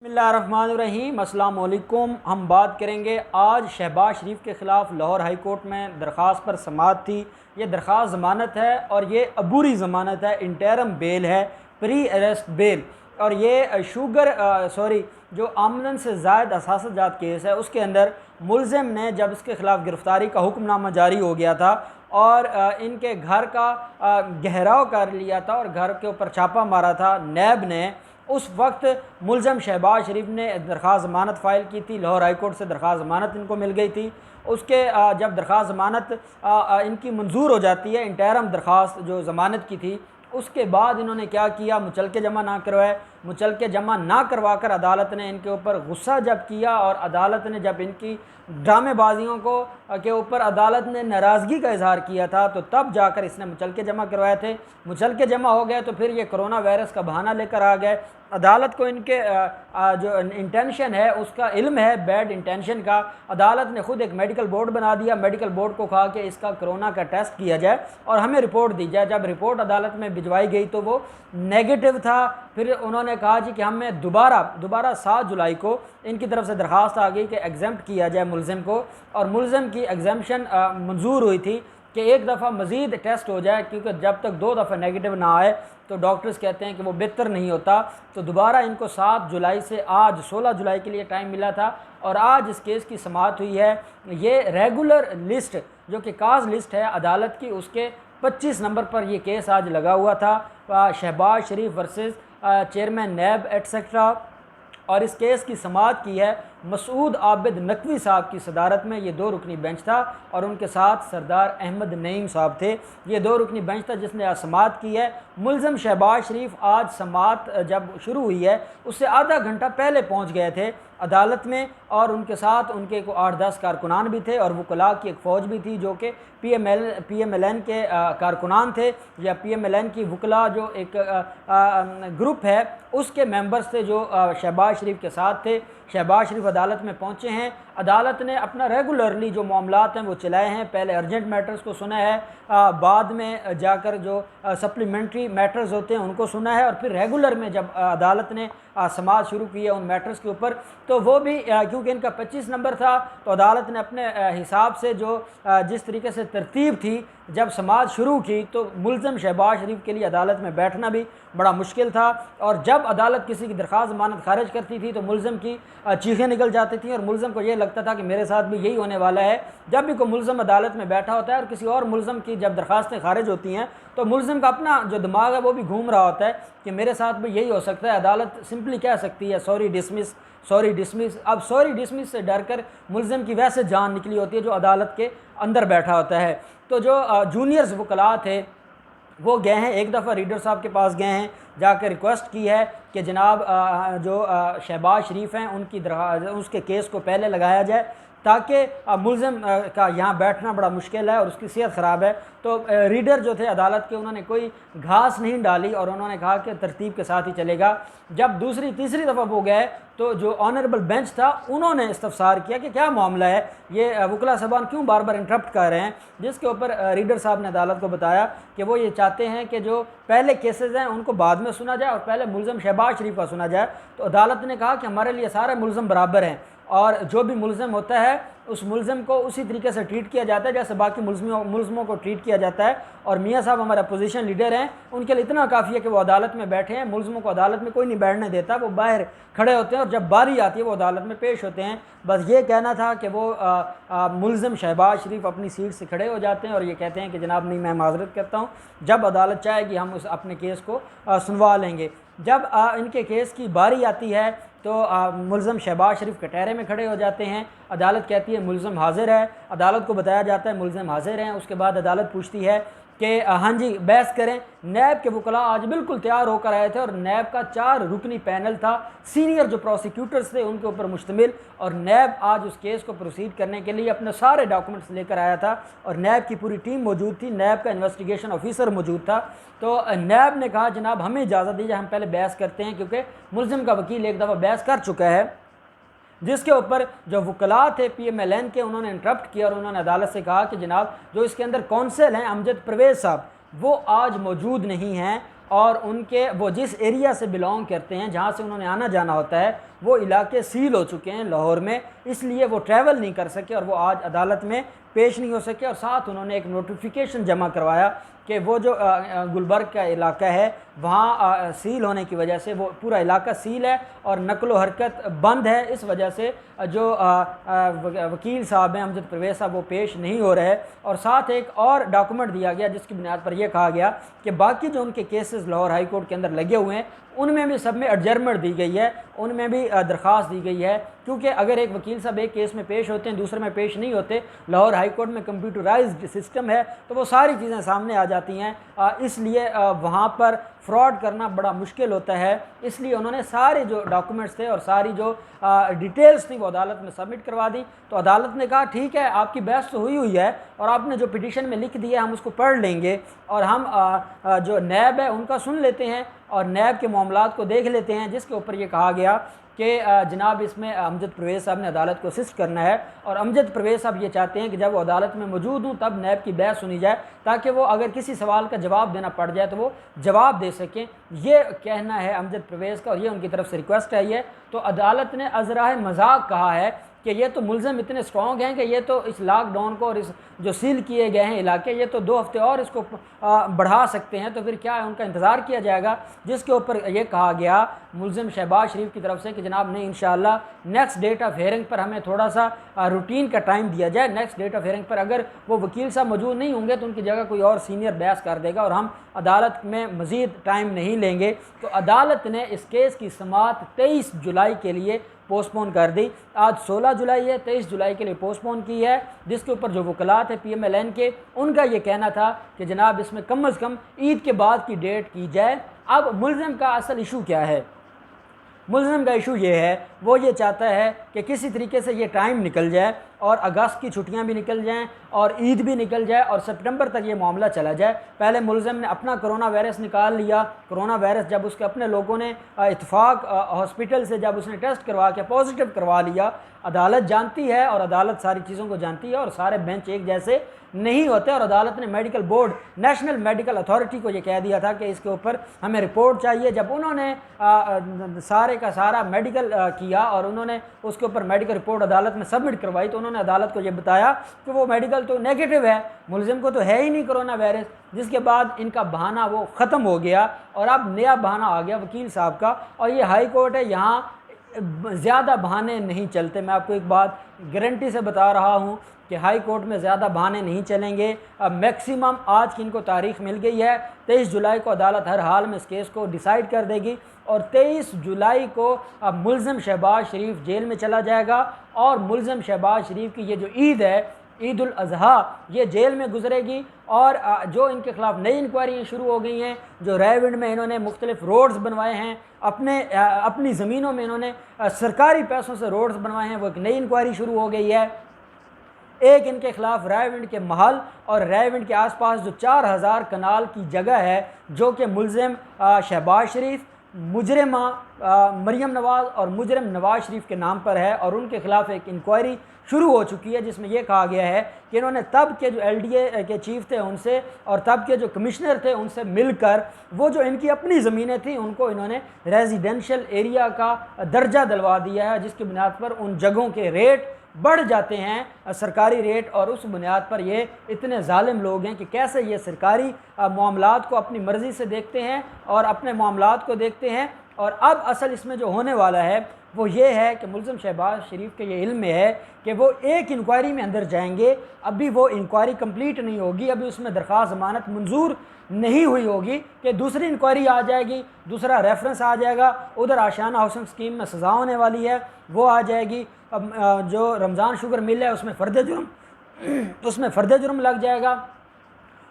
बिस्मिल्लाहिर्रहमानिर्रहीम। अस्सलाम वालेकुम। हम बात करेंगे आज शहबाज शरीफ के ख़िलाफ़ लाहौर हाई कोर्ट में दरख्वास्त पर समाअत थी। ये दरख्वास्त ज़मानत है और ये अबूरी ज़मानत है, इंटरम बेल है, प्री अरेस्ट बेल। और ये जो आमदन से ज़ायद असासा जात केस है उसके अंदर मुलज़िम ने जब इसके ख़िलाफ़ गिरफ़्तारी का हुक्मनामा जारी हो गया था और इनके घर का घेराव कर लिया था और घर के ऊपर छापा मारा था नैब ने, उस वक्त मुलज़म शहबाज शरीफ ने दरख्वास्त ज़मानत फ़ाइल की थी। लाहौर हाई कोर्ट से दरख्वास्त ज़मानत इनको मिल गई थी। उसके जब दरख्वास्त ज़मानत इनकी मंजूर हो जाती है, इंटरम दरख्वास्त जो ज़मानत की थी, उसके बाद इन्होंने क्या किया, मुचलके जमा ना करवाए। मुचलके जमा ना करवा कर अदालत ने इनके ऊपर गुस्सा जब किया और अदालत ने जब इनकी ड्रामेबाजियों को के ऊपर अदालत ने नाराज़गी का इजहार किया था, तो तब जाकर इसने मुचलके जमा करवाए थे। मुचलके जमा हो गए तो फिर ये कोरोना वायरस का बहाना लेकर आ गए। अदालत को इनके जो इंटेंशन है उसका इल्म है, बैड इंटेंशन का। अदालत ने ख़ुद एक मेडिकल बोर्ड बना दिया। मेडिकल बोर्ड को कहा कि इसका कोरोना का टेस्ट किया जाए और हमें रिपोर्ट दी जाए। जब रिपोर्ट अदालत में भिजवाई गई तो वो नेगेटिव था। फिर उन्होंने कहा जी कि हमें दोबारा 7 जुलाई को इनकी तरफ से दरख्वास्त आ गई कि एग्ज़म्प्ट किया जाए मुलज़िम को, और मुलज़िम की एग्ज़म्पशन मंजूर हुई थी कि एक दफ़ा मज़ीद टेस्ट हो जाए, क्योंकि जब तक 2 दफ़ा नेगेटिव ना आए तो डॉक्टर्स कहते हैं कि वो बेहतर नहीं होता। तो दोबारा इनको 7 जुलाई से आज 16 जुलाई के लिए टाइम मिला था और आज इस केस की समाअत हुई है। ये रेगुलर लिस्ट जो कि काज लिस्ट है अदालत की, उसके 25 नंबर पर यह केस आज लगा हुआ था, शहबाज शरीफ वर्सेस चेयरमैन नैब एटसेट्रा। और इस केस की समाअत की है मसूद आबिद नकवी साहब की सदारत में। ये 2 रुकनी बेंच था और उनके साथ सरदार अहमद नईम साहब थे। ये 2 रुकनी बेंच था जिसने आज समाअत की है। मुलज़िम शहबाज शरीफ आज समाअत जब शुरू हुई है उससे आधा घंटा पहले पहुंच गए थे अदालत में, और उनके साथ उनके को 8-10 कारकुनान भी थे और वकला की एक फ़ौज भी थी जो कि PMLN के कारकुनान थे, या PMLN की वकला जो एक ग्रुप है उसके मेंबर्स थे जो शहबाज शरीफ के साथ थे। शहबाज शरीफ अदालत में पहुंचे हैं। अदालत ने अपना रेगुलरली जो मामलात हैं वो चलाए हैं। पहले अर्जेंट मैटर्स को सुना है, बाद में जाकर जो सप्लीमेंट्री मैटर्स होते हैं उनको सुना है, और फिर रेगुलर में जब अदालत ने समाअत शुरू की है उन मैटर्स के ऊपर, तो वो भी क्योंकि इनका 25 नंबर था तो अदालत ने अपने हिसाब से जो जिस तरीके से तरतीब थी जब समाअत शुरू की, तो मुलज़िम शहबाज शरीफ के लिए अदालत में बैठना भी बड़ा मुश्किल था। और जब अदालत किसी की दरख्वास्त ज़मानत खारिज करती थी तो मुलज़िम की चीखें निकल जाती थी और मुलज़िम को ये लगता था कि मेरे साथ भी यही होने वाला है। जब भी कोई मुलज़िम अदालत में बैठा होता है और किसी और मुलज़िम की जब दरख्वास्तें खारिज होती हैं तो मुलज़िम का अपना जो दिमाग है वो भी घूम रहा होता है कि मेरे साथ भी यही हो सकता है। अदालत सिंपली कह सकती है सॉरी डिसमिस। अब सॉरी डिसमिस से डर कर मुलज़िम की वैसे जान निकली होती है जो अदालत के अंदर बैठा होता है। तो जो जूनियर्स वकला थे वो गए हैं, एक दफ़ा रीडर साहब के पास गए हैं, जाकर रिक्वेस्ट की है कि जनाब जो शहबाज शरीफ हैं उनकी उसके केस को पहले लगाया जाए ताकि मुलज़िम का यहाँ बैठना बड़ा मुश्किल है और उसकी सेहत ख़राब है। तो रीडर जो थे अदालत के उन्होंने कोई घास नहीं डाली और उन्होंने कहा कि तरतीब के साथ ही चलेगा। जब दूसरी तीसरी दफ़ा वो गए तो जो ऑनरेबल बेंच था उन्होंने इस्तफसार किया कि क्या मामला है, ये वकला साहबान क्यों बार बार इंटरप्ट कर रहे हैं, जिसके ऊपर रीडर साहब ने अदालत को बताया कि वो ये चाहते हैं कि जो पहले केसेस हैं उनको बाद में सुना जाए और पहले मुलज़िम शहबाज शरीफ का सुना जाए। तो अदालत ने कहा कि हमारे लिए सारे मुलज़िम बराबर हैं और जो भी मुलज़िम होता है उस मुलज़िम को उसी तरीके से ट्रीट किया जाता है जैसे बाकी मुलज़िमों को ट्रीट किया जाता है। और मियाँ साहब हमारे अपोजिशन लीडर हैं, उनके लिए इतना काफ़ी है कि वो अदालत में बैठे हैं। मुलज़िमों को अदालत में कोई नहीं बैठने देता, वो बाहर खड़े होते हैं और जब बारी आती है वो अदालत में पेश होते हैं। बस ये कहना था कि वो मुलज़िम शहबाज शरीफ अपनी सीट से खड़े हो जाते हैं और ये कहते हैं कि जनाब नहीं, मैं माज़रत करता हूँ, जब अदालत चाहेगी हम उस अपने केस को सुनवा लेंगे। जब इनके केस की बारी आती है तो मुलज़िम शहबाज शरीफ कटहरे में खड़े हो जाते हैं। अदालत कहती है मुलज़िम हाज़िर है, अदालत को बताया जाता है मुलज़िम हाज़िर हैं। उसके बाद अदालत पूछती है कि हाँ जी बहस करें। नैब के वकला आज बिल्कुल तैयार होकर आए थे और नैब का 4 रुकनी पैनल था, सीनियर जो प्रोसिक्यूटर्स थे उनके ऊपर मुश्तमिल, और नैब आज उस केस को प्रोसीड करने के लिए अपने सारे डॉक्यूमेंट्स लेकर आया था और नैब की पूरी टीम मौजूद थी, नैब का इन्वेस्टिगेशन ऑफिसर मौजूद था। तो नैब ने कहा जनाब हमें इजाज़त दीजिए, हम पहले बहस करते हैं, क्योंकि मुलज़िम का वकील एक दफ़ा बहस कर चुका है। जिसके ऊपर जो वकला थे PMLN के उन्होंने इंटरप्ट किया और उन्होंने अदालत से कहा कि जनाब जो इसके अंदर कौंसल हैं अमजद परवेज़ साहब वो आज मौजूद नहीं हैं और उनके वो जिस एरिया से बिलोंग करते हैं जहाँ से उन्होंने आना जाना होता है वो इलाके सील हो चुके हैं लाहौर में, इसलिए वो ट्रैवल नहीं कर सके और वो आज अदालत में पेश नहीं हो सके। और साथ उन्होंने एक नोटिफिकेशन जमा करवाया कि वो जो गुलबर्ग का इलाका है वहाँ सील होने की वजह से वो पूरा इलाका सील है और नकलो हरकत बंद है। इस वजह से जो वकील साहब हैं अमजद परवेज़ साहब वो पेश नहीं हो रहे। और साथ एक और डॉक्यूमेंट दिया गया जिसकी बुनियाद पर यह कहा गया कि बाकी जो उनके केसेस लाहौर हाई कोर्ट के अंदर लगे हुए हैं उनमें भी सब में एडजर्नमेंट दी गई है, उनमें भी दरख्वास्त दी गई है। क्योंकि अगर एक वकील साहब एक केस में पेश होते हैं दूसरे में पेश नहीं होते, लाहौर हाई कोर्ट में कंप्यूटराइज्ड सिस्टम है तो वो सारी चीज़ें सामने आ जाती हैं, इसलिए वहाँ पर फ्रॉड करना बड़ा मुश्किल होता है। इसलिए उन्होंने सारे जो डॉक्यूमेंट्स थे और सारी जो डिटेल्स थी वो अदालत में सबमिट करवा दी। तो अदालत ने कहा ठीक है, आपकी बहस तो हुई है और आपने जो पिटीशन में लिख दिया हम उसको पढ़ लेंगे और हम जो नैब है उनका सुन लेते हैं और नैब के मामलात को देख लेते हैं, जिसके ऊपर ये कहा गया कि जनाब इसमें अमजद परवेज़ साहब ने अदालत को असिस्ट करना है और अमजद परवेज़ साहब ये चाहते हैं कि जब वो अदालत में मौजूद हूँ तब नैब की बहस सुनी जाए ताकि वो अगर किसी सवाल का जवाब देना पड़ जाए तो वो जवाब दे सकें। ये कहना है अमजद परवेज़ का और ये उनकी तरफ से रिक्वेस्ट आई है। तो अदालत ने अज़राए मजाक कहा है कि ये तो मुल्ज़िम इतने स्ट्रॉन्ग हैं कि ये तो इस लॉकडाउन को और इस जो सील किए गए हैं इलाके ये तो 2 हफ्ते और इसको बढ़ा सकते हैं, तो फिर क्या है उनका इंतज़ार किया जाएगा। जिसके ऊपर ये कहा गया मुल्ज़िम शहबाज शरीफ की तरफ से कि जनाब नहीं इंशाअल्लाह नेक्स्ट डेट ऑफ हेयरिंग पर हमें थोड़ा सा रूटीन का टाइम दिया जाए। नेक्स्ट डेट ऑफ हेयरिंग पर अगर वो वकील साहब मौजूद नहीं होंगे तो उनकी जगह कोई और सीनियर बहस कर देगा और हम अदालत में मज़ीद टाइम नहीं लेंगे। तो अदालत ने इस केस की समाअत 23 जुलाई के लिए पोस्टपोन कर दी। आज 16 जुलाई है, 23 जुलाई के लिए पोस्टपोन की है, जिसके ऊपर जो वकलात है PMLN के उनका ये कहना था कि जनाब इसमें कम से कम ईद के बाद की डेट की जाए। अब मुल्ज़िम का असल इशू क्या है? मुल्ज़िम का इशू ये है, वो ये चाहता है कि किसी तरीके से ये टाइम निकल जाए और अगस्त की छुट्टियां भी निकल जाएं और ईद भी निकल जाए और सितंबर तक ये मामला चला जाए। पहले मुल्ज़िम ने अपना कोरोना वायरस निकाल लिया। कोरोना वायरस जब उसके अपने लोगों ने इत्तेफाक हॉस्पिटल से जब उसने टेस्ट करवा के पॉजिटिव करवा लिया, अदालत जानती है और अदालत सारी चीज़ों को जानती है और सारे बेंच एक जैसे नहीं होते और अदालत ने medical board national medical authority को ये कह दिया था कि इसके ऊपर हमें रिपोर्ट चाहिए। जब उन्होंने सारे का सारा मेडिकल किया और उन्होंने उसके ऊपर मेडिकल रिपोर्ट अदालत में सबमिट करवाई तो उन्होंने अदालत को ये बताया कि वो मेडिकल तो नेगेटिव है, मुल्ज़िम को तो है ही नहीं कोरोना वायरस। जिसके बाद इनका बहाना वो ख़त्म हो गया और अब नया बहाना आ गया वकील साहब का। और ये हाई कोर्ट है, यहाँ ज़्यादा बहाने नहीं चलते। मैं आपको एक बात गारंटी से बता रहा हूँ कि हाई कोर्ट में ज़्यादा बहाने नहीं चलेंगे। अब मैक्सिमम आज की इनको तारीख मिल गई है, 23 जुलाई को अदालत हर हाल में इस केस को डिसाइड कर देगी और 23 जुलाई को अब मुल्ज़िम शहबाज शरीफ जेल में चला जाएगा और मुल्ज़िम शहबाज शरीफ की ये जो ईद है, ईद उल अज़हा, ये जेल में गुजरेगी। और जो इनके ख़िलाफ़ नई इंक्वायरियाँ शुरू हो गई हैं, जो रेविंड में इन्होंने मुख्तलिफ रोड्स बनवाए हैं, अपनी ज़मीनों में इन्होंने सरकारी पैसों से रोड्स बनवाए हैं, वो एक नई इंक्वायरी शुरू हो गई है। एक इनके ख़िलाफ़ रायविंड के महल और रायविंड के आसपास जो 4000 कनाल की जगह है जो कि मुल्ज़िम शहबाज शरीफ, मुजरिमा मरियम नवाज़ और मुजरिम नवाज़ शरीफ के नाम पर है और उनके ख़िलाफ़ एक इंक्वायरी शुरू हो चुकी है जिसमें यह कहा गया है कि इन्होंने तब के जो LDA के चीफ थे उनसे और तब के जो कमिश्नर थे उनसे मिलकर वो जो इनकी अपनी ज़मीनें थी उनको इन्होंने रेजिडेंशियल एरिया का दर्जा दिलवा दिया है, जिसकी बुनियाद पर उन जगहों के रेट बढ़ जाते हैं, सरकारी रेट। और उस बुनियाद पर ये इतने ज़ालिम लोग हैं कि कैसे ये सरकारी मामलात को अपनी मर्ज़ी से देखते हैं और अपने मामलात को देखते हैं। और अब असल इसमें जो होने वाला है वो ये है कि मुल्ज़िम शहबाज शरीफ के ये इल्म में है कि वो एक इंक्वायरी में अंदर जाएंगे, अभी वो इंक्वायरी कंप्लीट नहीं होगी, अभी उसमें दरख्वास्त ज़मानत मंजूर नहीं हुई होगी कि दूसरी इंक्वायरी आ जाएगी, दूसरा रेफरेंस आ जाएगा, उधर आशियाना हाउसिंग स्कीम में सज़ा होने वाली है वो आ जाएगी। अब जो रमज़ान शुगर मिल है उसमें फ़र्द जुर्म लग जाएगा,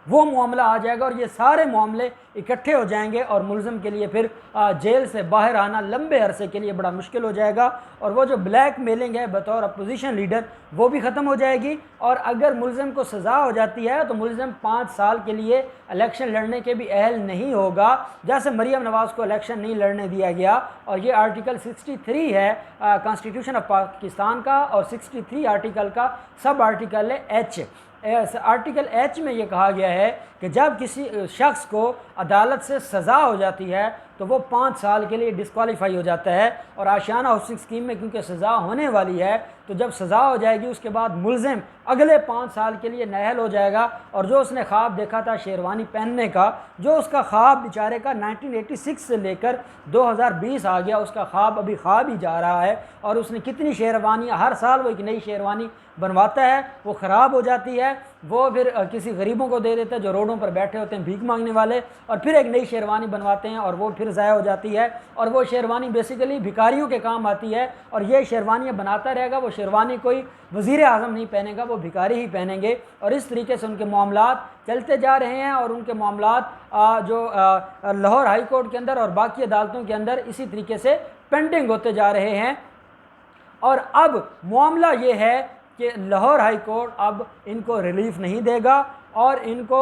वो मामला आ जाएगा और ये सारे मामले इकट्ठे हो जाएंगे और मुल्ज़िम के लिए फिर जेल से बाहर आना लंबे अरसे के लिए बड़ा मुश्किल हो जाएगा। और वो जो ब्लैक मेलिंग है बतौर अपोजिशन लीडर वो भी ख़त्म हो जाएगी। और अगर मुल्ज़िम को सज़ा हो जाती है तो मुल्ज़िम 5 साल के लिए इलेक्शन लड़ने के भी अहल नहीं होगा, जैसे मरियम नवाज़ को इलेक्शन नहीं लड़ने दिया गया। और ये आर्टिकल 63 है कॉन्स्टिट्यूशन ऑफ पाकिस्तान का और 63 आर्टिकल का सब आर्टिकल है H। आर्टिकल H में ये कहा गया है कि जब किसी शख्स को अदालत से सज़ा हो जाती है तो वो 5 साल के लिए डिस्क्वालीफाई हो जाता है। और आशियाना हाउसिंग स्कीम में क्योंकि सज़ा होने वाली है, तो जब सज़ा हो जाएगी उसके बाद मुलजिम अगले 5 साल के लिए नाअहल हो जाएगा। और जो उसने ख्वाब देखा था शेरवानी पहनने का, जो उसका ख्वाब बेचारे का 1986 से लेकर 2020 आ गया, उसका ख्वाब अभी ख्वाब ही जा रहा है। और उसने कितनी शेरवानी, हर साल वो एक नई शेरवानी बनवाता है, वो ख़राब हो जाती है, वो फिर किसी गरीबों को दे देता है जो रोडों पर बैठे होते हैं भीख मांगने वाले, और फिर एक नई शेरवानी बनवाते हैं और वो फिर ज़ाया हो जाती है। और वो शेरवानी बेसिकली भिखारियों के काम आती है, और ये शेरवानियाँ बनाता रहेगा। वो शेरवानी कोई वज़ीर आज़म नहीं पहनेगा, वो भिखारी ही पहनेंगे। और इस तरीके से उनके मामलात चलते जा रहे हैं। और उनके मामलात जो लाहौर हाई कोर्ट के अंदर और बाकी अदालतों के अंदर इसी तरीके से पेंडिंग होते जा रहे हैं। और अब मामला ये है कि लाहौर हाई कोर्ट अब इनको रिलीफ नहीं देगा, और इनको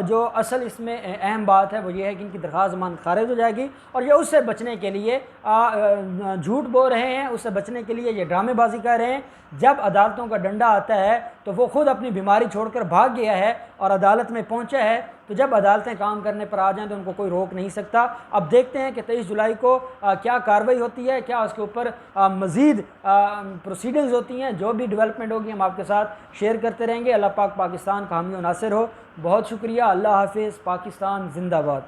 जो असल इसमें अहम बात है वो ये है कि इनकी दरख्वास्त ज़मानत खारिज हो जाएगी। और ये उससे बचने के लिए झूठ बोल रहे हैं, उससे बचने के लिए ये ड्रामेबाजी कर रहे हैं। जब अदालतों का डंडा आता है तो वो ख़ुद अपनी बीमारी छोड़कर भाग गया है और अदालत में पहुंचा है। तो जब अदालतें काम करने पर आ जाएं तो उनको कोई रोक नहीं सकता। अब देखते हैं कि 23 जुलाई को क्या कार्रवाई होती है, क्या उसके ऊपर मज़ीद प्रोसीडिंग्स होती हैं। जो भी डेवलपमेंट होगी हम आपके साथ शेयर करते रहेंगे। अल्लाह पाक पाकिस्तान का हामी और नासिर हो। बहुत शुक्रिया। अल्लाह हाफिज़। पाकिस्तान जिंदाबाद।